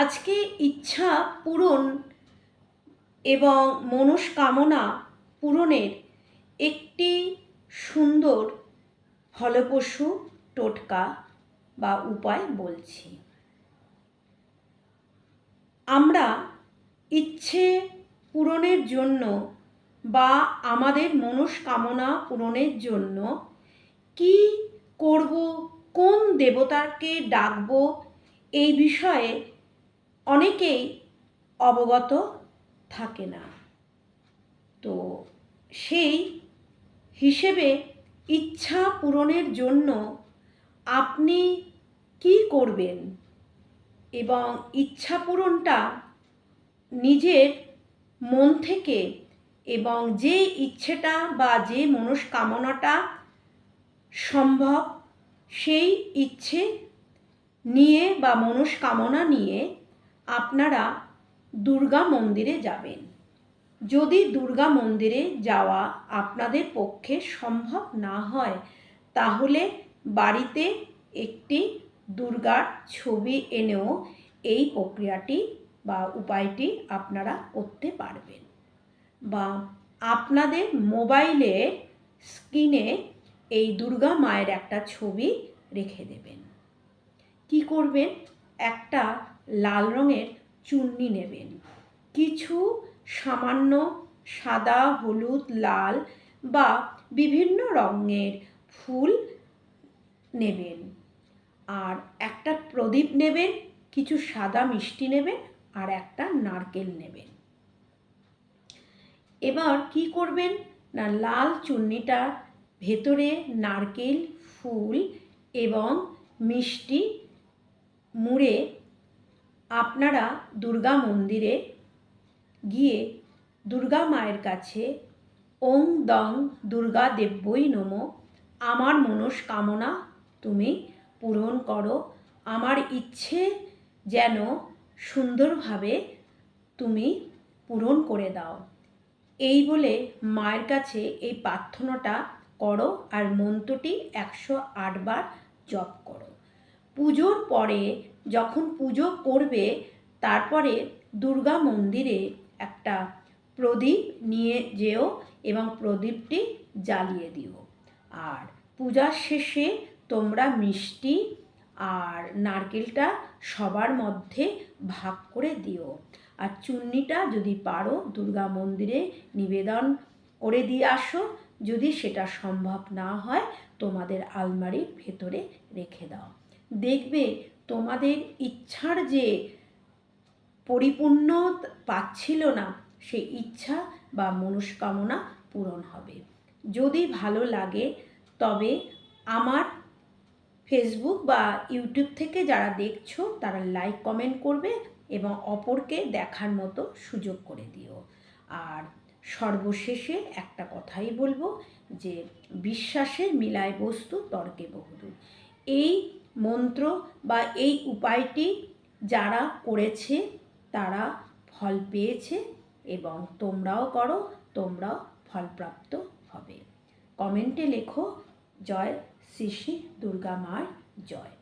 আজকে ইচ্ছা পূরণ এবং মনস্কামনা পূরণের একটি সুন্দর ফলপ্রসূ টোটকা বা উপায় বলছি। আমরা ইচ্ছে পূরণের জন্য বা আমাদের মনস্কামনা পূরণের জন্য কি করব, কোন দেবতাকে ডাকব, এই বিষয়ে অনেকেই অবগত থাকে না। তো সেই হিসেবে ইচ্ছা পূরণের জন্য আপনি কি করবেন এবং ইচ্ছা পূরণটা নিজের মন থেকে এবং যে ইচ্ছেটা বা যে মনস্কামনাটা সম্ভব সেই ইচ্ছে নিয়ে বা মনস্কামনা নিয়ে আপনারা দুর্গা মন্দিরে যাবেন। যদি দুর্গা মন্দিরে যাওয়া আপনাদের পক্ষে সম্ভব না হয় তাহলে বাড়িতে একটি দুর্গার ছবি এনেও এই প্রক্রিয়াটি বা উপায়টি আপনারা করতে পারবেন। বা আপনাদের মোবাইলের স্ক্রিনে এই দুর্গা মায়ের একটা ছবি রেখে দেবেন। কি করবেন? একটা লাল রঙের চুন্নি নেবেন, কিছু সামান্য সাদা, হলুদ, লাল বা বিভিন্ন রঙের ফুল নেবেন, আর একটা প্রদীপ নেবেন, কিছু সাদা মিষ্টি নেবেন আর একটা নারকেল নেবেন। এবার কি করবেন না, লাল চুন্নিটার ভেতরে নারকেল, ফুল এবং মিষ্টি মুড়ে আপনারা দুর্গা মন্দিরে গিয়ে দুর্গা মায়ের কাছে ওং দং দুর্গা দেব্যই নমঃ, আমার মনস্কামনা তুমি পূরণ করো, আমার ইচ্ছে যেন সুন্দরভাবে তুমি পূরণ করে দাও, এই বলে মায়ের কাছে এই প্রার্থনাটা করো আর মন্ত্রটি 108 বার জপ করো। পুজোর পরে যখন পুজো করবে তারপরে দুর্গা মন্দিরে একটা প্রদীপ নিয়ে যেও এবং প্রদীপটি জ্বালিয়ে দিও। আর পূজার শেষে তোমরা মিষ্টি আর নারকেলটা সবার মধ্যে ভাগ করে দিও। আর চুন্নিটা যদি পারো দুর্গা মন্দিরে নিবেদন করে দিয়ে আসো, যদি সেটা সম্ভব না হয় তোমাদের আলমারির ভেতরে রেখে দাও। দেখবে তোমাদের ইচ্ছার যে পরিপূর্ণ পাচ্ছিল না সেই ইচ্ছা বা মনস্কামনা পূরণ হবে। যদি ভালো লাগে তবে আমার ফেসবুক বা ইউটিউব থেকে যারা দেখছো তারা লাইক কমেন্ট করবে এবং অপরকে দেখার মতো সুযোগ করে দিও। আর সর্বশেষে একটা কথাই বলবো যে বিশ্বাসে মিলায় বস্তু তর্কে বহুদূর। এই মন্ত্র বা এই উপায়টি যারা করেছে তারা ফল পেয়েছে এবং তোমরাও করো, তোমরাও ফলপ্রাপ্ত হবে। কমেন্টে লেখো জয় শ্রী শ্রী দুর্গা মার জয়।